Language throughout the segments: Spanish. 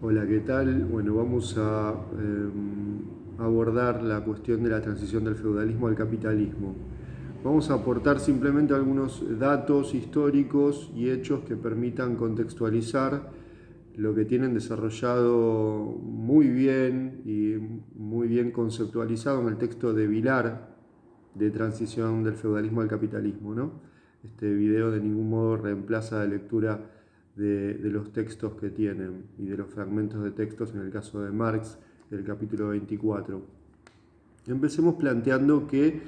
Hola, ¿qué tal? Bueno, vamos a abordar la cuestión de la transición del feudalismo al capitalismo. Vamos a aportar simplemente algunos datos históricos y hechos que permitan contextualizar lo que tienen desarrollado muy bien y muy bien conceptualizado en el texto de Vilar de transición del feudalismo al capitalismo, ¿no? Este video de ningún modo reemplaza la lectura de los textos que tienen y de los fragmentos de textos en el caso de Marx, del capítulo 24. Empecemos planteando que,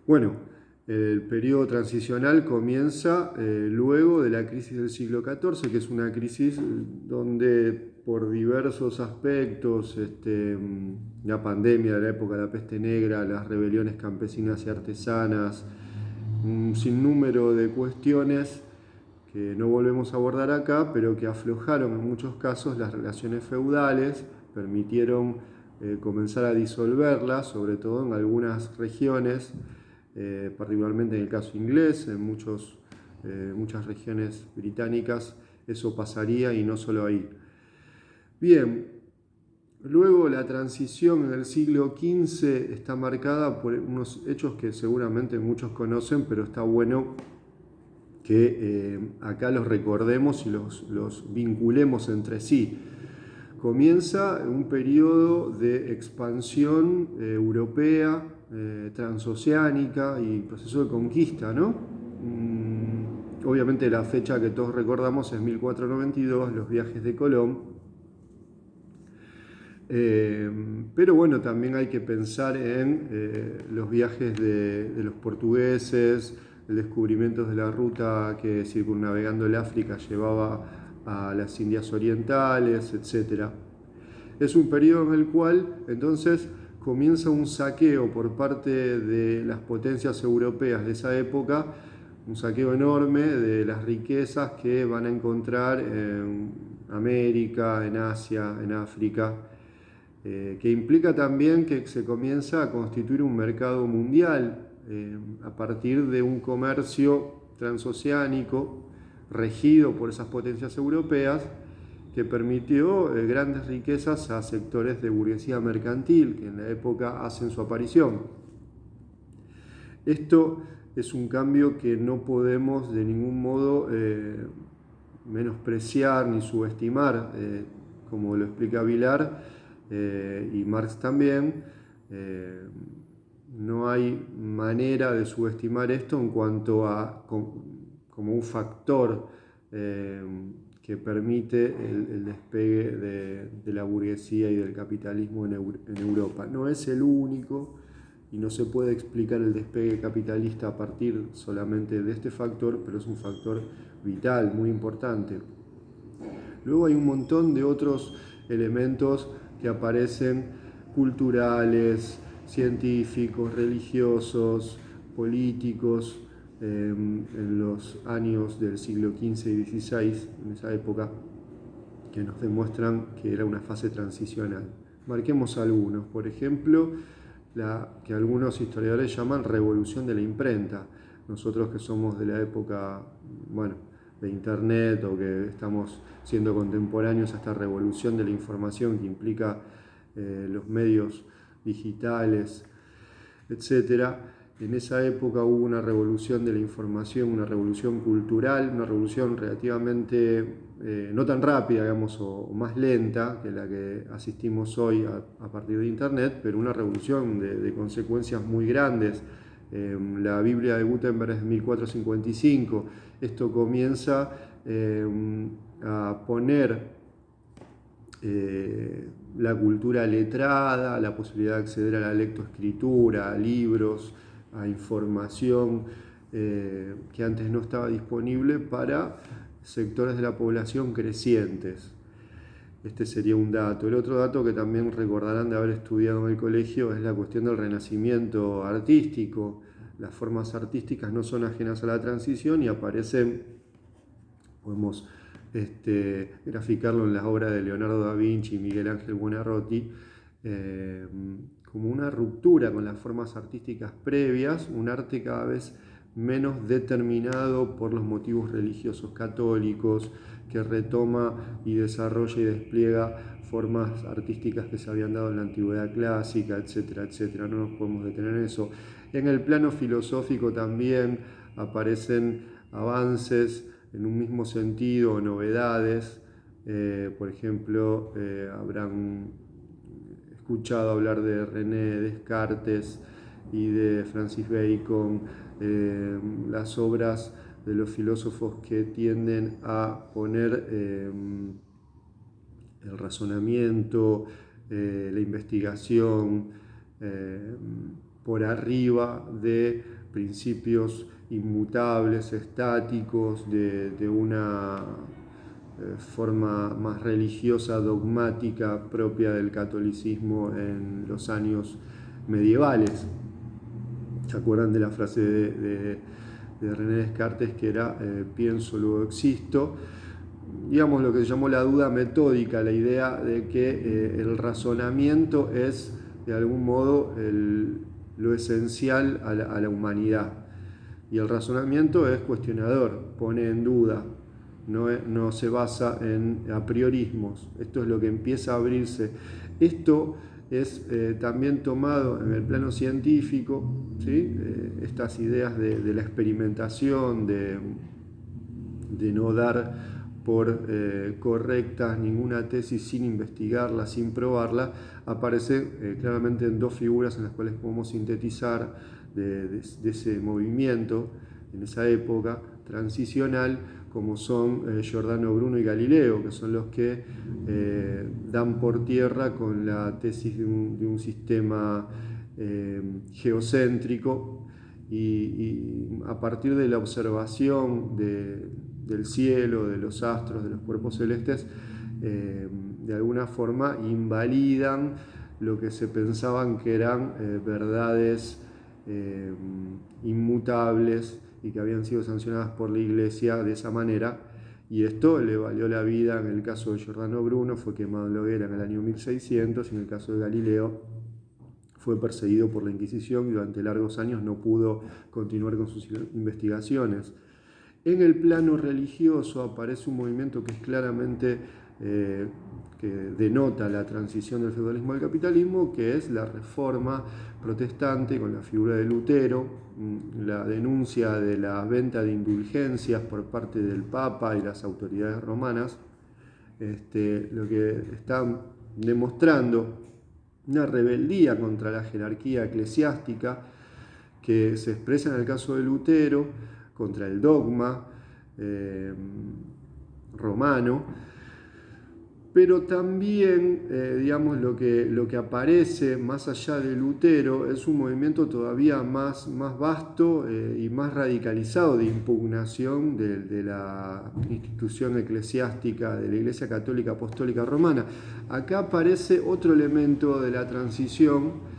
bueno, el periodo transicional comienza luego de la crisis del siglo XIV, que es una crisis donde por diversos aspectos, la pandemia de la época de la peste negra, las rebeliones campesinas y artesanas, un sinnúmero de cuestiones que no volvemos a abordar acá, pero que aflojaron en muchos casos las relaciones feudales, permitieron comenzar a disolverlas, sobre todo en algunas regiones, particularmente en el caso inglés, en muchas regiones británicas eso pasaría y no solo ahí. Bien, luego la transición en el siglo XV está marcada por unos hechos que seguramente muchos conocen, pero está bueno que acá los recordemos y los vinculemos entre sí. Comienza un periodo de expansión europea, transoceánica y proceso de conquista, ¿no? Obviamente la fecha que todos recordamos es 1492, los viajes de Colón. Pero bueno, también hay que pensar en los viajes de los portugueses, el descubrimiento de la ruta que circunnavegando el África llevaba a las Indias Orientales, etc. Es un periodo en el cual entonces comienza un saqueo por parte de las potencias europeas de esa época, un saqueo enorme de las riquezas que van a encontrar en América, en Asia, en África, que implica también que se comienza a constituir un mercado mundial a partir de un comercio transoceánico regido por esas potencias europeas que permitió grandes riquezas a sectores de burguesía mercantil que en la época hacen su aparición. Esto es un cambio que no podemos de ningún modo menospreciar ni subestimar, como lo explica Vilar y Marx también. No hay manera de subestimar esto en cuanto a como un factor que permite el despegue de la burguesía y del capitalismo en Europa. No es el único y no se puede explicar el despegue capitalista a partir solamente de este factor, pero es un factor vital, muy importante. Luego hay un montón de otros elementos que aparecen culturales, científicos, religiosos, políticos, en los años del siglo XV y XVI, en esa época, que nos demuestran que era una fase transicional. Marquemos algunos, por ejemplo, la que algunos historiadores llaman revolución de la imprenta. Nosotros que somos de la época, bueno, de internet o que estamos siendo contemporáneos a esta revolución de la información que implica los medios digitales, etcétera. En esa época hubo una revolución de la información, una revolución cultural, una revolución relativamente no tan rápida, digamos, o más lenta que la que asistimos hoy a partir de Internet, pero una revolución de consecuencias muy grandes. La Biblia de Gutenberg es de 1455. Esto comienza a poner la cultura letrada, la posibilidad de acceder a la lectoescritura, a libros, a información que antes no estaba disponible para sectores de la población crecientes. Este sería un dato. El otro dato que también recordarán de haber estudiado en el colegio es la cuestión del renacimiento artístico. Las formas artísticas no son ajenas a la transición y aparecen, podemos graficarlo en las obras de Leonardo da Vinci y Miguel Ángel Buonarroti, como una ruptura con las formas artísticas previas, un arte cada vez menos determinado por los motivos religiosos católicos, que retoma y desarrolla y despliega formas artísticas que se habían dado en la antigüedad clásica, etcétera, etcétera. No nos podemos detener en eso. En el plano filosófico también aparecen avances en un mismo sentido, novedades. Por ejemplo, habrán escuchado hablar de René Descartes y de Francis Bacon, las obras de los filósofos que tienden a poner el razonamiento, la investigación por arriba de principios inmutables, estáticos, de una forma más religiosa, dogmática, propia del catolicismo en los años medievales. ¿Se acuerdan de la frase de René Descartes que era pienso, luego existo? Digamos lo que se llamó la duda metódica, la idea de que el razonamiento es de algún modo lo esencial a la humanidad. Y el razonamiento es cuestionador, pone en duda, no se basa en apriorismos. Esto es lo que empieza a abrirse. Esto es también tomado en el plano científico, ¿sí? Estas ideas de la experimentación, de no dar por correctas ninguna tesis sin investigarla, sin probarla, aparece claramente en dos figuras en las cuales podemos sintetizar de ese movimiento en esa época transicional, como son Giordano Bruno y Galileo, que son los que dan por tierra con la tesis de un sistema geocéntrico y a partir de la observación del cielo, de los astros, de los cuerpos celestes, de alguna forma invalidan lo que se pensaban que eran verdades inmutables y que habían sido sancionadas por la Iglesia de esa manera, y esto le valió la vida. En el caso de Giordano Bruno fue quemado en la hoguera en el año 1600, y en el caso de Galileo fue perseguido por la Inquisición y durante largos años no pudo continuar con sus investigaciones. En el plano religioso aparece un movimiento que es claramente que denota la transición del feudalismo al capitalismo, que es la Reforma protestante con la figura de Lutero, la denuncia de la venta de indulgencias por parte del Papa y las autoridades romanas, lo que están demostrando una rebeldía contra la jerarquía eclesiástica que se expresa en el caso de Lutero contra el dogma romano, pero también, digamos, lo que aparece más allá de Lutero es un movimiento todavía más vasto y más radicalizado de impugnación de la institución eclesiástica de la Iglesia Católica Apostólica Romana. Acá aparece otro elemento de la transición,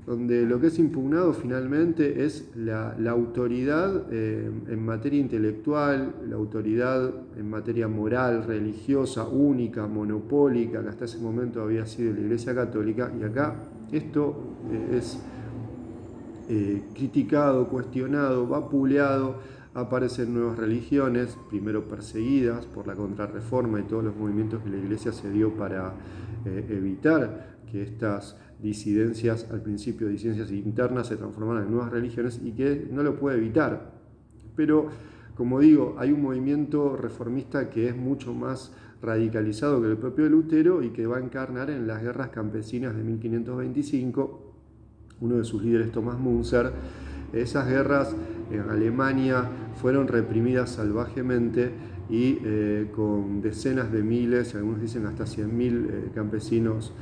donde lo que es impugnado finalmente es la autoridad en materia intelectual, la autoridad en materia moral, religiosa, única, monopólica, que hasta ese momento había sido la Iglesia Católica, y acá esto es criticado, cuestionado, vapuleado. Aparecen nuevas religiones, primero perseguidas por la Contrarreforma y todos los movimientos que la Iglesia se dio para evitar que estas disidencias, al principio disidencias internas, se transformaran en nuevas religiones, y que no lo puede evitar. Pero, como digo, hay un movimiento reformista que es mucho más radicalizado que el propio Lutero y que va a encarnar en las guerras campesinas de 1525, uno de sus líderes, Thomas Müntzer. Esas guerras en Alemania fueron reprimidas salvajemente y con decenas de miles, algunos dicen hasta 100.000 campesinos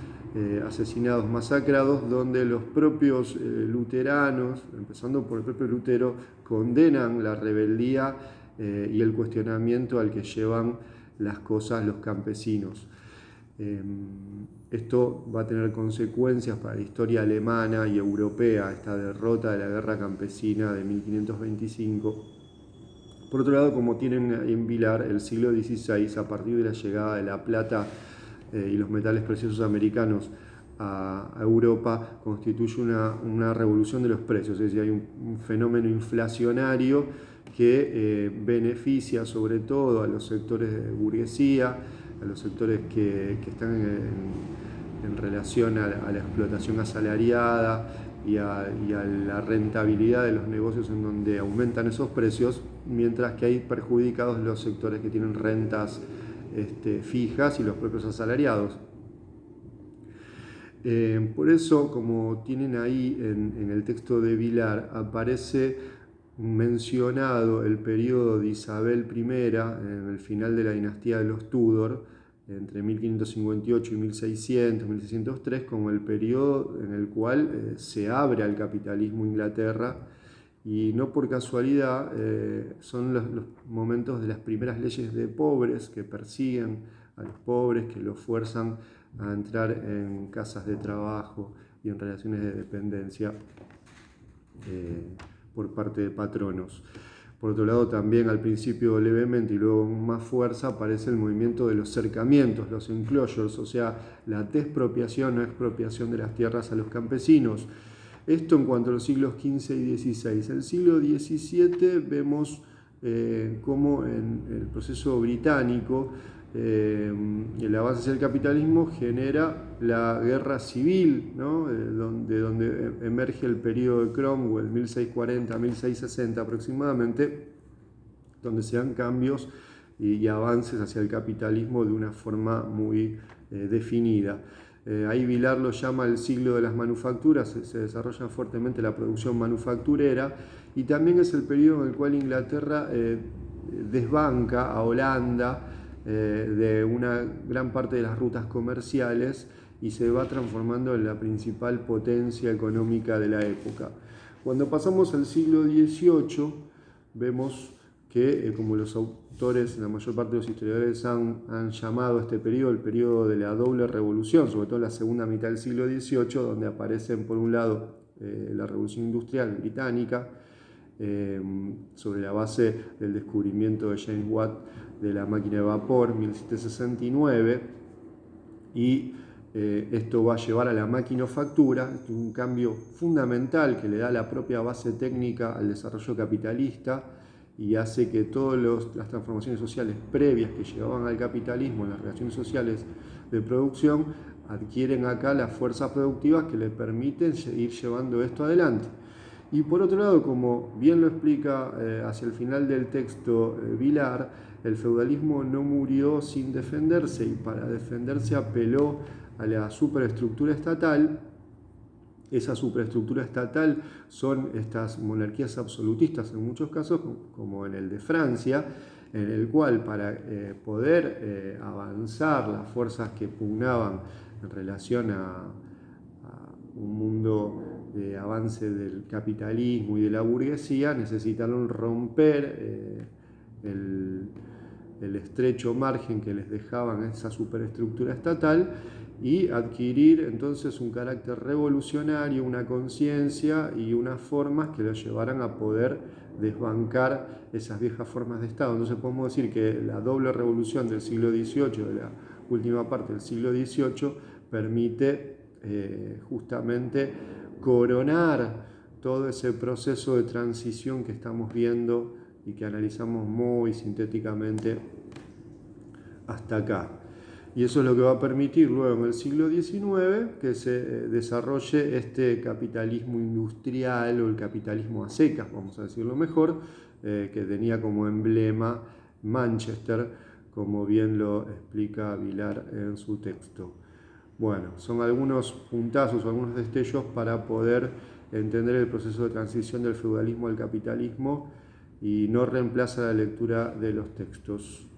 asesinados, masacrados, donde los propios luteranos, empezando por el propio Lutero, condenan la rebeldía y el cuestionamiento al que llevan las cosas los campesinos. Esto va a tener consecuencias para la historia alemana y europea, esta derrota de la guerra campesina de 1525. Por otro lado, como tienen en Vilar, el siglo XVI, a partir de la llegada de la plata y los metales preciosos americanos a Europa constituye una revolución de los precios, es decir, hay un fenómeno inflacionario que beneficia sobre todo a los sectores de burguesía, a los sectores que están en relación a la explotación asalariada y a la rentabilidad de los negocios en donde aumentan esos precios, mientras que hay perjudicados los sectores que tienen rentas fijas y los propios asalariados. Por eso, como tienen ahí en el texto de Vilar, aparece mencionado el periodo de Isabel I, en el final de la dinastía de los Tudor, entre 1558 y 1600, 1603, como el periodo en el cual se abre al capitalismo Inglaterra, y no por casualidad son los momentos de las primeras leyes de pobres que persiguen a los pobres, que los fuerzan a entrar en casas de trabajo y en relaciones de dependencia por parte de patronos. Por otro lado, también al principio levemente y luego con más fuerza aparece el movimiento de los cercamientos, los enclosures, o sea, la despropiación o expropiación de las tierras a los campesinos. Esto en cuanto a los siglos XV y XVI. El siglo XVII vemos cómo en el proceso británico el avance hacia el capitalismo genera la guerra civil, ¿no? de donde emerge el periodo de Cromwell, 1640-1660 aproximadamente, donde se dan cambios y avances hacia el capitalismo de una forma muy definida. Ahí Vilar lo llama el siglo de las manufacturas, se desarrolla fuertemente la producción manufacturera, y también es el periodo en el cual Inglaterra desbanca a Holanda de una gran parte de las rutas comerciales y se va transformando en la principal potencia económica de la época. Cuando pasamos al siglo XVIII, vemos que, como los autores, la mayor parte de los historiadores han llamado a este periodo el periodo de la doble revolución, sobre todo la segunda mitad del siglo XVIII, donde aparecen por un lado la revolución industrial británica, sobre la base del descubrimiento de James Watt de la máquina de vapor, 1769, y esto va a llevar a la maquinofactura, un cambio fundamental que le da la propia base técnica al desarrollo capitalista y hace que todas las transformaciones sociales previas que llevaban al capitalismo en las relaciones sociales de producción adquieren acá las fuerzas productivas que le permiten seguir llevando esto adelante. Y por otro lado, como bien lo explica hacia el final del texto Vilar, el feudalismo no murió sin defenderse, y para defenderse apeló a la superestructura estatal. Esa superestructura estatal son estas monarquías absolutistas en muchos casos, como en el de Francia, en el cual para poder avanzar las fuerzas que pugnaban en relación a un mundo de avance del capitalismo y de la burguesía, necesitaron romper el estrecho margen que les dejaban esa superestructura estatal y adquirir entonces un carácter revolucionario, una conciencia y unas formas que los llevaran a poder desbancar esas viejas formas de Estado. Entonces podemos decir que la doble revolución del siglo XVIII, de la última parte del siglo XVIII, permite justamente coronar todo ese proceso de transición que estamos viendo y que analizamos muy sintéticamente hasta acá. Y eso es lo que va a permitir luego en el siglo XIX que se desarrolle este capitalismo industrial o el capitalismo a secas, vamos a decirlo mejor, que tenía como emblema Manchester, como bien lo explica Vilar en su texto. Bueno, son algunos puntazos, algunos destellos para poder entender el proceso de transición del feudalismo al capitalismo y no reemplaza la lectura de los textos.